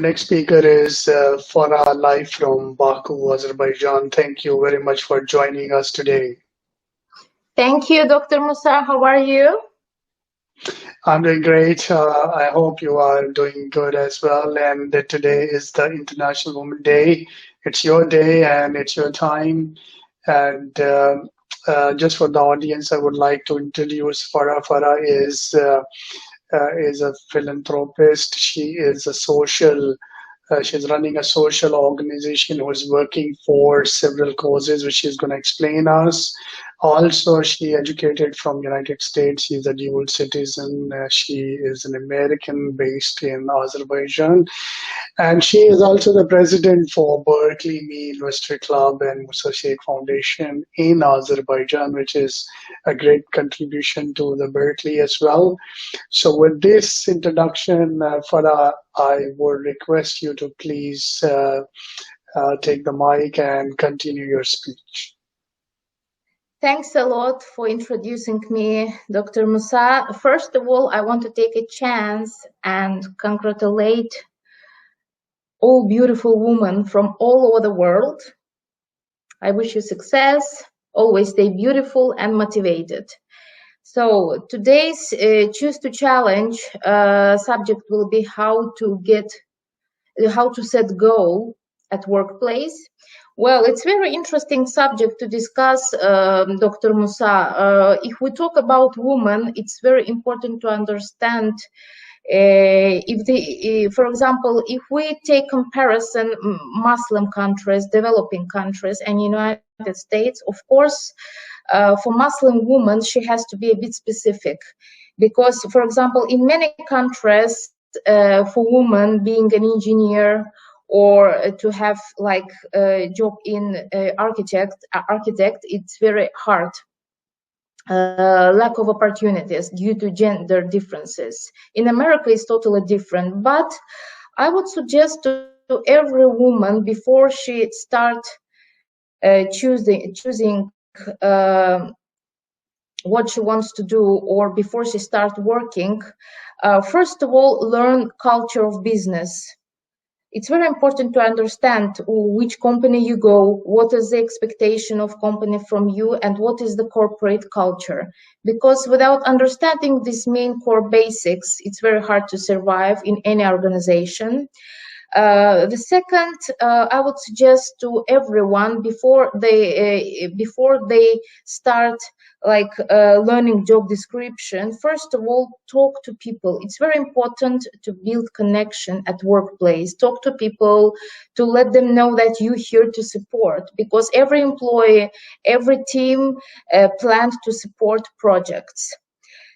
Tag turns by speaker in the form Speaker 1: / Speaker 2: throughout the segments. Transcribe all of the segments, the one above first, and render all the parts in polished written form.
Speaker 1: next speaker is Farah, live from Baku, Azerbaijan. Thank you very much for joining us today.
Speaker 2: Thank you, Dr. Musa. How are you?
Speaker 1: I'm doing great. I hope you are doing good as well. And today is the International Women's Day. It's your day and it's your time. And just for the audience, I would like to introduce Farah. Farah is a philanthropist. She is a social. She's running a social organization who is working for several causes, which she's going to explain us. Also, she educated from United States. She's a dual citizen. She is an American based in Azerbaijan. And she is also the president for Berkeley Me Investor Club and Musa Shaikh Foundation in Azerbaijan, which is a great contribution to the Berkeley as well. So with this introduction, Farah, I would request you to please take the mic and continue your speech.
Speaker 2: Thanks a lot for introducing me, Dr. Musa. First of all, I want to take a chance and congratulate all beautiful women from all over the world. I wish you success, always stay beautiful and motivated. So today's Choose to Challenge subject will be how to set goal at workplace. Well, it's very interesting subject to discuss, Dr. Musa. If we talk about women, it's very important to understand for example, if we take comparison Muslim countries, developing countries, and United States, of course, for Muslim women, she has to be a bit specific, because, for example, in many countries, for women being an engineer or to have like a job in architect, it's very hard. Lack of opportunities due to gender differences. In America, it's totally different. But I would suggest to every woman, before she start choosing what she wants to do, or before she start working, first of all, learn culture of business. It's very important to understand which company you go, what is the expectation of company from you, and what is the corporate culture. Because without understanding these main core basics, it's very hard to survive in any organization. The second, I would suggest to everyone, before they start like learning job description, first of all, talk to people. It's very important to build connection at workplace. Talk to people to let them know that you're here to support, because every employee, every team plans to support projects.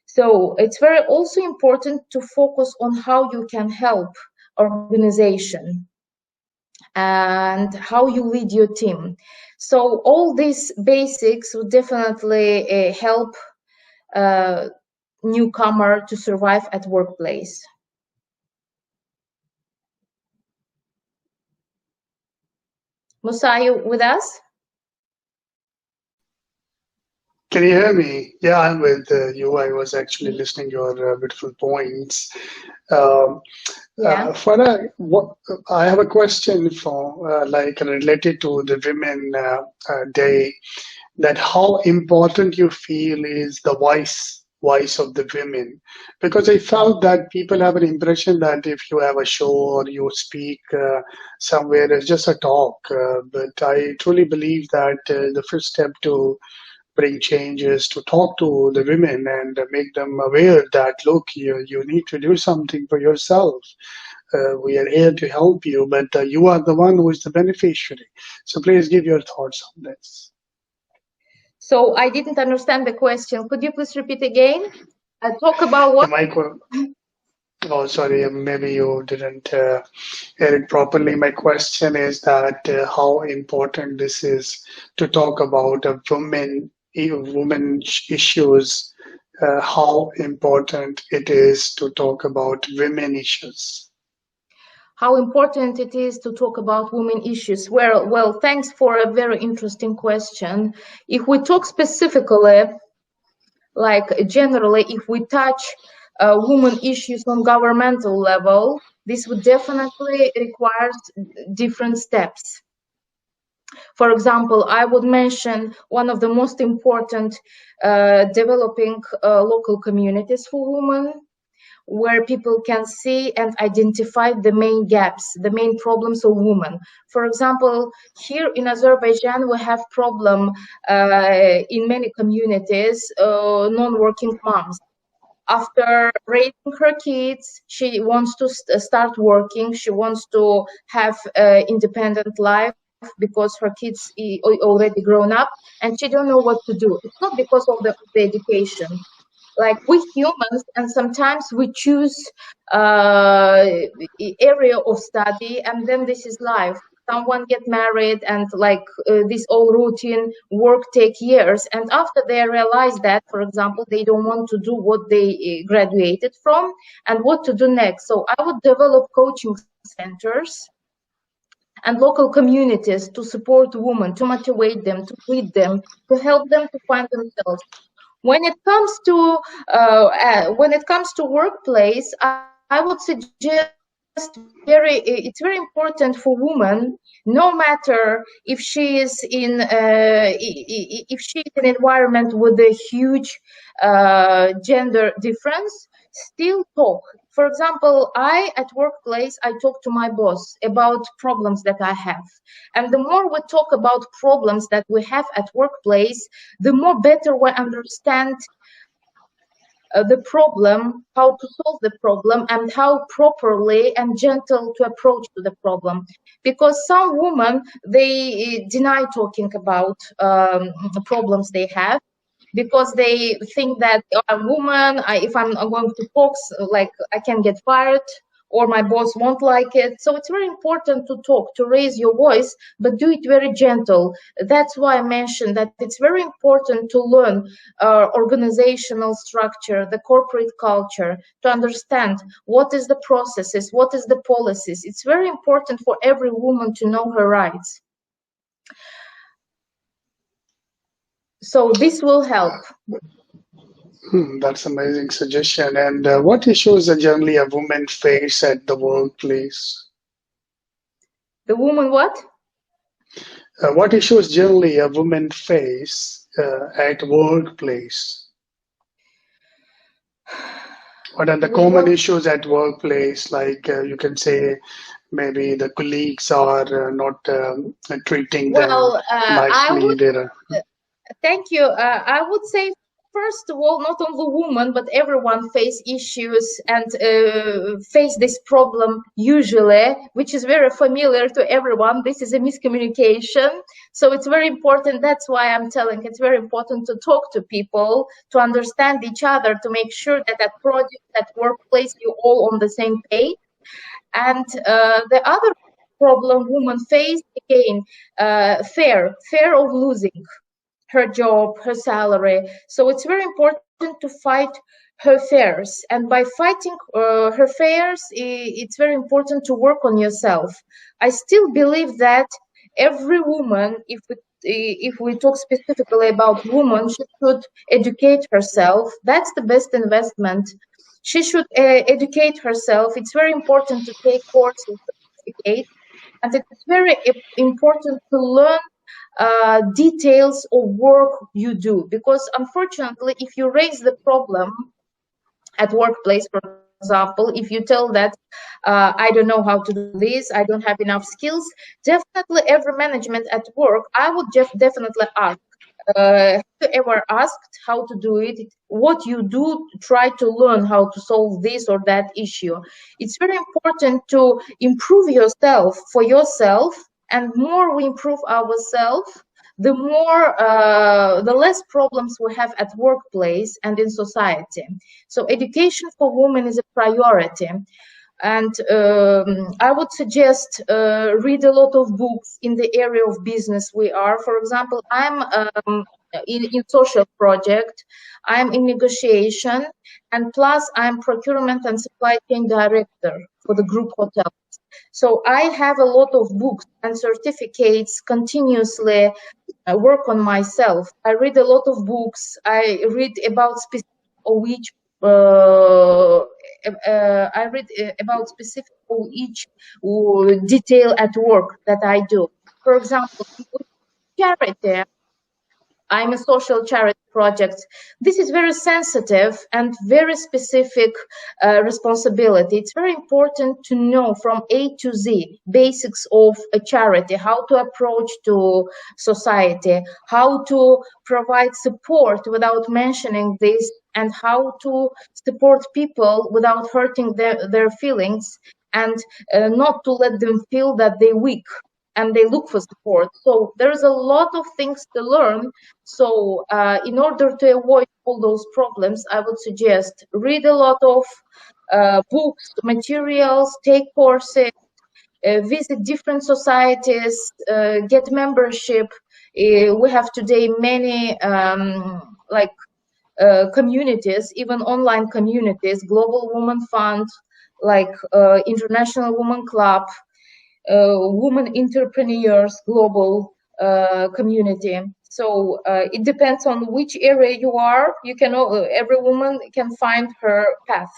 Speaker 2: So it's very also important to focus on how you can help organization and how you lead your team. So all these basics will definitely help newcomer to survive at workplace. Musa, are you with us?
Speaker 1: Can you hear me? Yeah, I'm with you. I was actually listening to your beautiful points. Farah, I have a question for related to the Women Day. That how important you feel is the voice of the women, because I felt that people have an impression that if you have a show or you speak somewhere, it's just a talk. But I truly believe that the first step to bring changes to talk to the women and make them aware that, look, you need to do something for yourself. We are here to help you, but you are the one who is the beneficiary. So please give your thoughts on this.
Speaker 2: So I didn't understand the question. Could you please repeat again? Talk about what?
Speaker 1: Oh, sorry, maybe you didn't hear it properly. My question is that how important this is to talk about women issues, how important it is to talk about women issues.
Speaker 2: How important it is to talk about women issues. Well, thanks for a very interesting question. If we talk specifically, like generally, if we touch women issues on governmental level, This would definitely require different steps. For example, I would mention one of the most important developing local communities for women, where people can see and identify the main gaps, the main problems of women. For example, here in Azerbaijan, we have problem in many communities, non-working moms. After raising her kids, she wants to start working. She wants to have an independent life because her kids already grown up, and she don't know what to do. It's not because of the education. Like we humans, and sometimes we choose uh, area of study, and then this is life. Someone get married, and like this all routine work take years, and after they realize that, for example, they don't want to do what they graduated from, and what to do next. So I would develop coaching centers and local communities to support women, to motivate them, to lead them, to help them to find themselves. When it comes to workplace, I would suggest it's very important for women, no matter if she is in if she is in an environment with a huge gender difference, still talk. For example, I at workplace, I talk to my boss about problems that I have. And the more we talk about problems that we have at workplace, the more better we understand the problem, how to solve the problem, and how properly and gentle to approach to the problem. Because some women, they deny talking about problems they have, because they think that I'm a woman, if I'm going to talk, like I can get fired, or my boss won't like it. So it's very important to talk, to raise your voice, but do it very gentle. That's why I mentioned that it's very important to learn organizational structure, the corporate culture, to understand what is the processes, what is the policies. It's very important for every woman to know her rights. So this will help.
Speaker 1: That's amazing suggestion. And what issues generally a woman face at the workplace?
Speaker 2: The woman what?
Speaker 1: What issues generally a woman face at workplace? What are the common
Speaker 2: Well,
Speaker 1: issues at workplace? Like you can say maybe the colleagues are not treating them
Speaker 2: I
Speaker 1: nicely.
Speaker 2: would
Speaker 1: There,
Speaker 2: thank you. I would say, first of all, not only women, but everyone face issues and face this problem usually, which is very familiar to everyone. This is a miscommunication. So it's very important. That's why I'm telling it's very important to talk to people, to understand each other, to make sure that at project, at workplace, you're all on the same page. And the other problem women face, again, fear of losing her job, her salary. So it's very important to fight her fears. And by fighting her fears, it's very important to work on yourself. I still believe that every woman, if we talk specifically about women, she should educate herself. That's the best investment. She should educate herself. It's very important to take courses to educate, and it's very important to learn details of work you do, because unfortunately, if you raise the problem at workplace, for example, if you tell that I don't know how to do this, I don't have enough skills, definitely every management at work, I would just definitely ask, have you ever asked how to do it, what you do to try to learn how to solve this or that issue. It's very important to improve yourself for yourself, and more we improve ourselves, the less problems we have at workplace and in society. So education for women is a priority. And I would suggest read a lot of books in the area of business we are. For example, I'm in social project, I'm in negotiation, and plus I'm procurement and supply chain director for the group hotel. So I have a lot of books and certificates continuously. I work on myself. I read a lot of books. I read about specific of each I read about specific for each detail at work that I do. For example, charity. I'm a social charity project. This is very sensitive and very specific responsibility. It's very important to know from A to Z basics of a charity, how to approach to society, how to provide support without mentioning this, and how to support people without hurting their feelings, and not to let them feel that they're weak and they look for support. So there's a lot of things to learn. So in order to avoid all those problems, I would suggest read a lot of books, materials, take courses, visit different societies, get membership. We have today many communities, even online communities, Global Women Fund, like International Women Club, women entrepreneurs global community. So it depends on which area you are. You can every woman can find her path.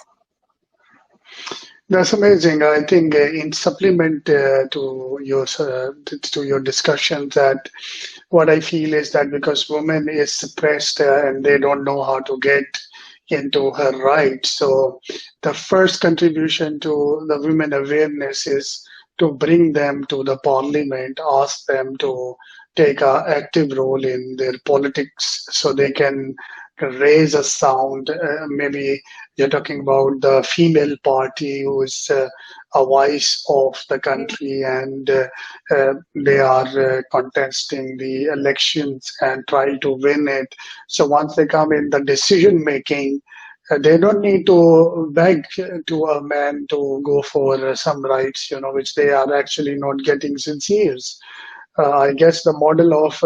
Speaker 1: That's amazing. I think in supplement to your discussion, that what I feel is that because women is suppressed and they don't know how to get into her rights, so the first contribution to the women awareness is to bring them to the parliament, ask them to take a active role in their politics, so they can raise a sound. Maybe you're talking about the female party who is a voice of the country, and they are contesting the elections and try to win it. So once they come in the decision making, they don't need to beg to a man to go for some rights, which they are actually not getting since years. I guess the model of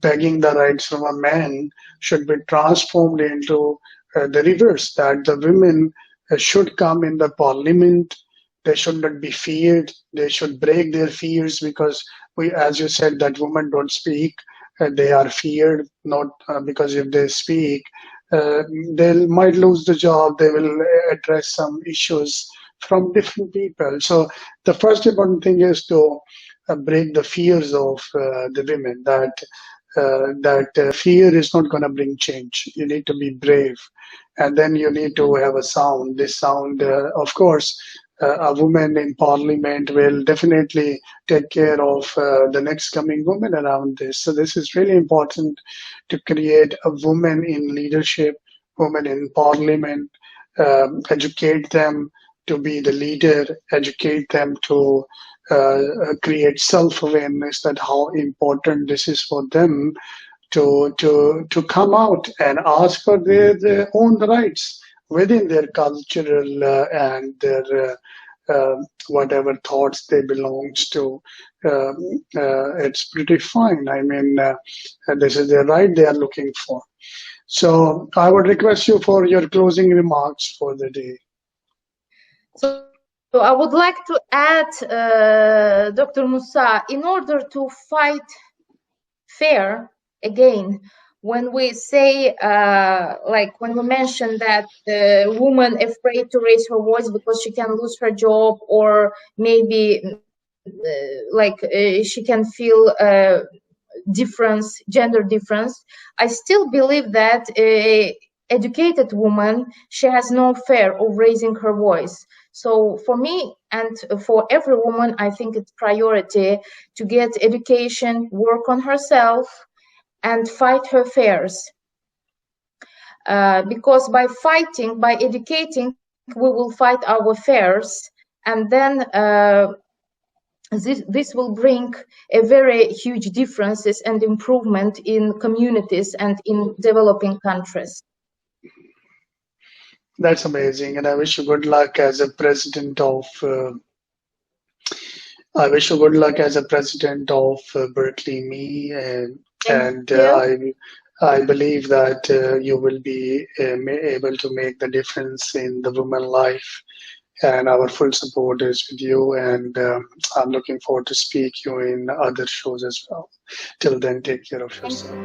Speaker 1: begging the rights from a man should be transformed into the reverse, that the women should come in the parliament. They should not be feared. They should break their fears, because as you said, that women don't speak. They are feared, not because if they speak, they might lose the job. They will address some issues from different people. So the first important thing is to break the fears of the women, that fear is not going to bring change. You need to be brave, and then you need to have a sound. This sound, of course, a woman in parliament will definitely take care of the next coming women around this. So this is really important, to create a woman in leadership, women in parliament, educate them to be the leader, educate them to create self-awareness, that how important this is for them to come out and ask for their own rights within their cultural and their whatever thoughts they belongs to. It's pretty fine. I mean, this is the right they are looking for. So I would request you for your closing remarks for the day.
Speaker 2: So I would like to add, Dr. Musa, in order to fight fair, again, when we say, when we mention that the woman afraid to raise her voice because she can lose her job, or maybe she can feel gender difference, I still believe that a educated woman, she has no fear of raising her voice. So for me and for every woman, I think it's priority to get education, work on herself, and fight her fears. Because by fighting, by educating, we will fight our fears, and then this will bring a very huge differences and improvement in communities and in developing countries.
Speaker 1: That's amazing, and I wish you good luck as a president of. I wish you good luck as a president of Berkeley Me, and I believe that you will be able to make the difference in the woman life, and our full support is with you, and I'm looking forward to speak you in other shows as well. Till then, take care of yourself.